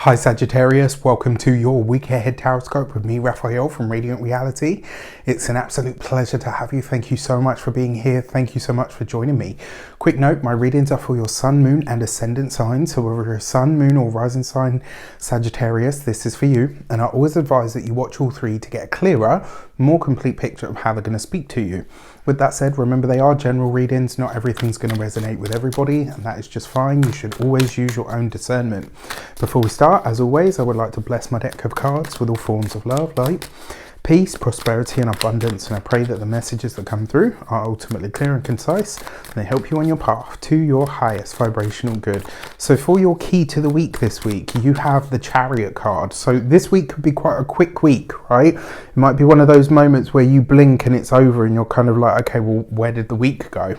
Hi Sagittarius, welcome to your week ahead tarot with me, Raphael from Reydiant Reality. It's an absolute pleasure to have you. Thank you so much for being here. Thank you so much for joining me. Quick note, my readings are for your sun, moon and ascendant signs. So whether you're a sun, moon or rising sign Sagittarius, this is for you. And I always advise that you watch all three to get a clearer, more complete picture of how they're going to speak to you. With that said, remember they are general readings. Not everything's going to resonate with everybody, and that is just fine. You should always use your own discernment. Before we start, as always, I would like to bless my deck of cards with all forms of love, light, peace, prosperity and abundance, and I pray that the messages that come through are ultimately clear and concise and they help you on your path to your highest vibrational good. So for your key to the week this week, you have the Chariot card. So this week could be quite a quick week, right? It might be one of those moments where you blink and it's over and you're kind of like, okay, well, where did the week go?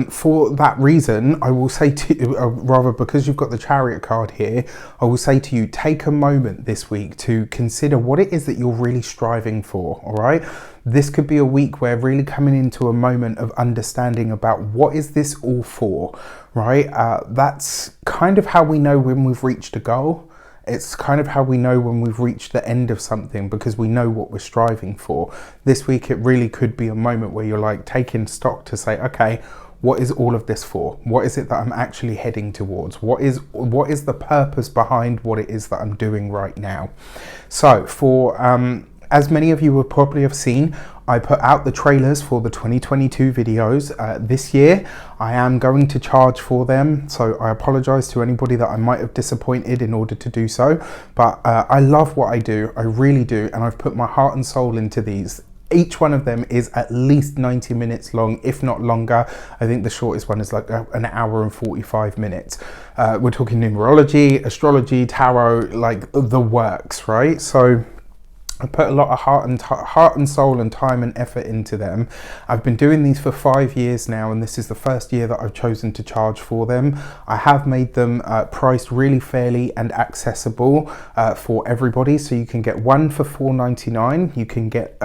For that reason, I will say to you, rather because you've got the Chariot card here, I will say to you, take a moment this week to consider what it is that you're really striving for, all right? This could be a week where really coming into a moment of understanding about what is this all for, right? That's kind of how we know when we've reached a goal. It's kind of how we know when we've reached the end of something, because we know what we're striving for. This week, it really could be a moment where you're like taking stock to say, okay, what is all of this for? What is it that I'm actually heading towards? What is the purpose behind what it is that I'm doing right now? So for, as many of you will probably have seen, I put out the trailers for the 2022 videos. This year, I am going to charge for them. So I apologize to anybody that I might have disappointed in order to do so. But I love what I do. I really do. And I've put my heart and soul into these. Each one of them is at least 90 minutes long, if not longer. I think the shortest one is like an hour and 45 minutes. We're talking numerology, astrology, tarot, like the works, right? So I put a lot of heart and soul and time and effort into them. I've been doing these for 5 years now, and this is the first year that I've chosen to charge for them. I have made them priced really fairly and accessible for everybody. So you can get one for $4.99. You can get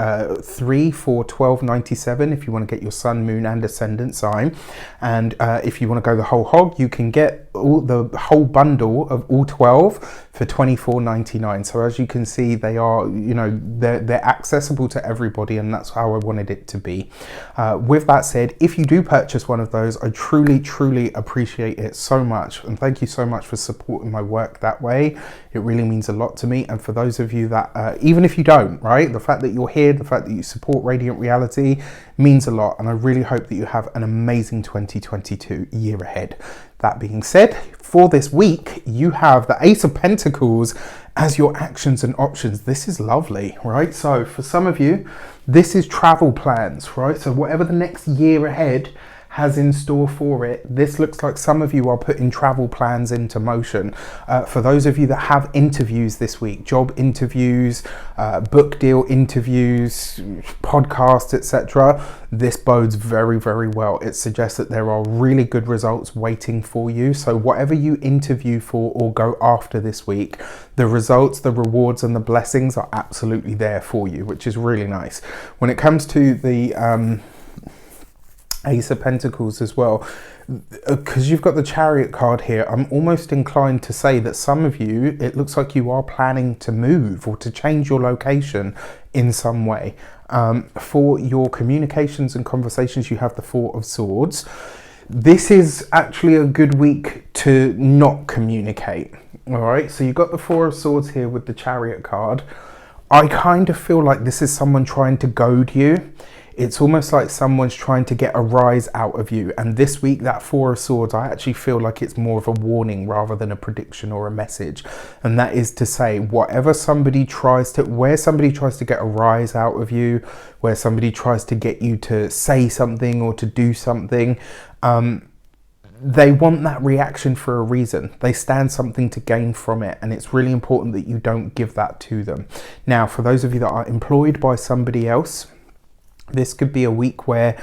three for $12.97 if you want to get your sun, moon and ascendant sign. And if you want to go the whole hog, you can get the whole bundle of all 12 for $24.99. So as you can see, they are, you know, they're accessible to everybody, and that's how I wanted it to be. With that said, if you do purchase one of those, I truly appreciate it so much, and thank you so much for supporting my work that way. It really means a lot to me. And for those of you that even if you don't, right, the fact that you're here, the fact that you support Reydiant Reality means a lot, and I really hope that you have an amazing 2022 year ahead. That being said, for this week, you have the Ace of Pentacles as your actions and options. This is lovely, right? So for some of you, this is travel plans, right? So whatever the next year ahead has in store for it, this looks like some of you are putting travel plans into motion. For those of you that have interviews this week, job interviews, book deal interviews, podcasts, etc., this bodes very well. It suggests that there are really good results waiting for you. So whatever you interview for or go after this week, the results, the rewards and the blessings are absolutely there for you, which is really nice. When it comes to the Ace of Pentacles as well, because you've got the Chariot card here, I'm almost inclined to say that some of you, it looks like you are planning to move or to change your location in some way. For your communications and conversations, you have the Four of Swords. This is actually a good week to not communicate. All right, so you've got the Four of Swords here with the Chariot card. I kind of feel like this is someone trying to goad you. It's almost like someone's trying to get a rise out of you. And this week, that Four of Swords, I actually feel like it's more of a warning rather than a prediction or a message. And that is to say, where somebody tries to get a rise out of you, where somebody tries to get you to say something or to do something, they want that reaction for a reason. They stand something to gain from it, and it's really important that you don't give that to them. Now, for those of you that are employed by somebody else, this could be a week where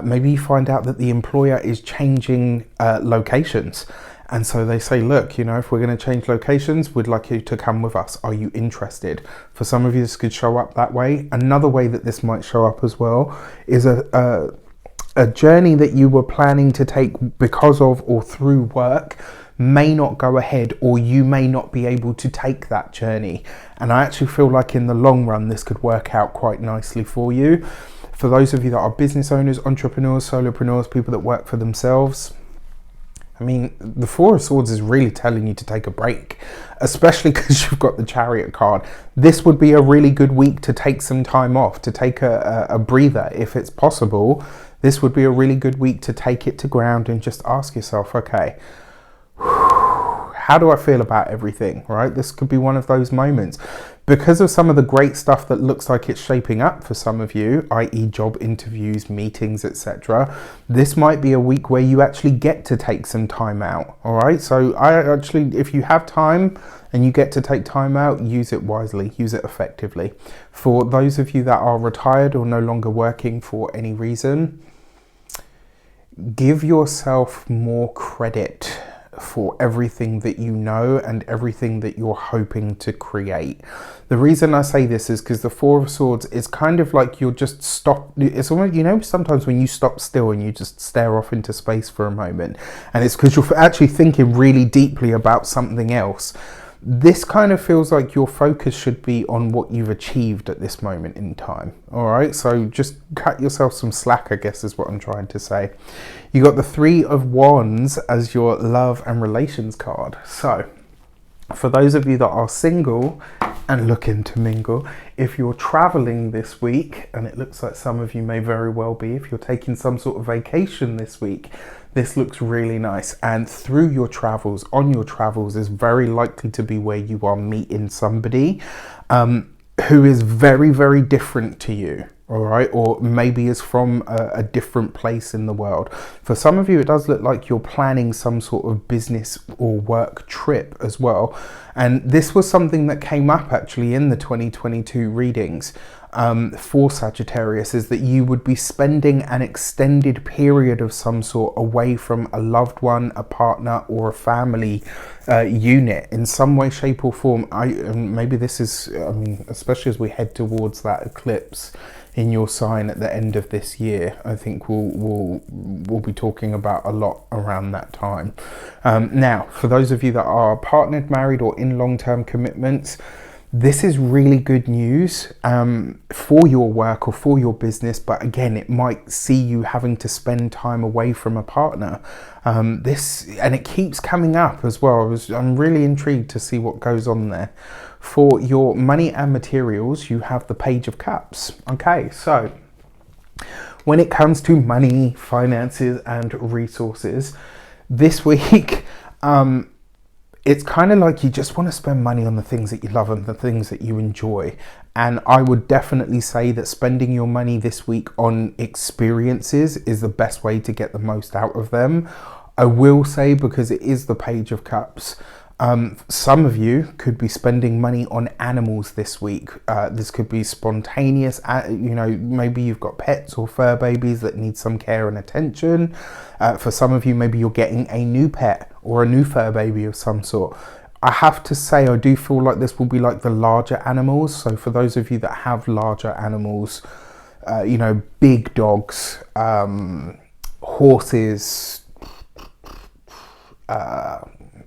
maybe you find out that the employer is changing locations. And so they say, look, you know, if we're going to change locations, we'd like you to come with us. Are you interested? For some of you, this could show up that way. Another way that this might show up as well is a journey that you were planning to take because of or through work, may not go ahead, or you may not be able to take that journey. And I actually feel like in the long run, this could work out quite nicely for you. For those of you that are business owners, entrepreneurs, solopreneurs, people that work for themselves, I mean, the Four of Swords is really telling you to take a break, especially because you've got the Chariot card. This would be a really good week to take some time off, to take a breather if it's possible. This would be a really good week to take it to ground and just ask yourself, okay, how do I feel about everything, right? This could be one of those moments. Because of some of the great stuff that looks like it's shaping up for some of you, i.e. job interviews, meetings, etc., this might be a week where you actually get to take some time out, all right? So if you have time and you get to take time out, use it wisely, use it effectively. For those of you that are retired or no longer working for any reason, give yourself more credit for everything that you know and everything that you're hoping to create. The reason I say this is because the Four of Swords is kind of like you're just stop. It's almost, you know, sometimes when you stop still and you just stare off into space for a moment, and it's because you're actually thinking really deeply about something else. This kind of feels like your focus should be on what you've achieved at this moment in time. All right, so just cut yourself some slack, I guess is what I'm trying to say. You got the Three of Wands as your love and relations card. So for those of you that are single and looking to mingle, if you're traveling this week, and it looks like some of you may very well be, if you're taking some sort of vacation this week, this looks really nice. And through your travels, on your travels, is very likely to be where you are meeting somebody who is very, very different to you. All right, or maybe is from a different place in the world. For some of you, it does look like you're planning some sort of business or work trip as well. And this was something that came up actually in the 2022 readings for Sagittarius, is that you would be spending an extended period of some sort away from a loved one, a partner, or a family unit in some way, shape, or form. Maybe this is, I mean, especially as we head towards that eclipse in your sign at the end of this year, I think we'll be talking about a lot around that time. Now, for those of you that are partnered, married, or in long-term commitments, this is really good news for your work or for your business, but again, it might see you having to spend time away from a partner. And it keeps coming up as well. I'm really intrigued to see what goes on there. For your money and materials, you have the Page of Cups. Okay, so when it comes to money, finances, and resources, this week, it's kind of like you just want to spend money on the things that you love and the things that you enjoy. And I would definitely say that spending your money this week on experiences is the best way to get the most out of them. I will say, because it is the Page of Cups, some of you could be spending money on animals this week. This could be spontaneous, you know, maybe you've got pets or fur babies that need some care and attention. For some of you, maybe you're getting a new pet or a new fur baby of some sort. I have to say, I do feel like this will be like the larger animals. So for those of you that have larger animals, you know, big dogs, horses,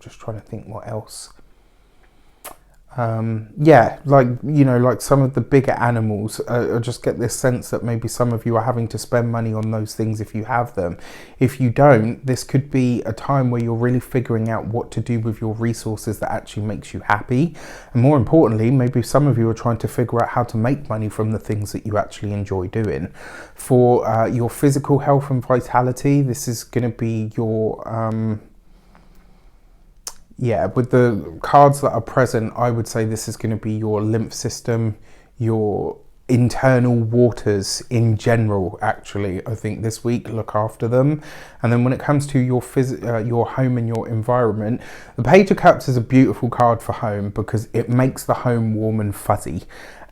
just trying to think what else. Yeah, like, you know, like some of the bigger animals, I just get this sense that maybe some of you are having to spend money on those things if you have them. If you don't, this could be a time where you're really figuring out what to do with your resources that actually makes you happy. And more importantly, maybe some of you are trying to figure out how to make money from the things that you actually enjoy doing. For your physical health and vitality, this is going to be your... yeah, with the cards that are present, I would say this is going to be your lymph system, your internal waters in general, actually. I think this week, look after them. And then when it comes to your home and your environment, the Page of Cups is a beautiful card for home because it makes the home warm and fuzzy.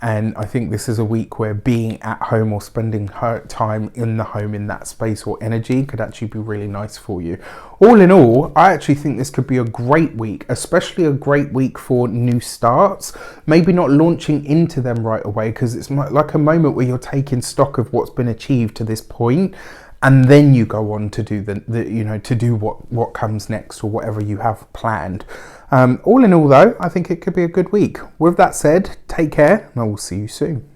And I think this is a week where being at home or spending time in the home in that space or energy could actually be really nice for you. All in all, I actually think this could be a great week, especially a great week for new starts. Maybe not launching into them right away, because it's like a moment where you're taking stock of what's been achieved to this point and then you go on to do to do what comes next or whatever you have planned. All in all though, I think it could be a good week. With that said, take care and I will see you soon.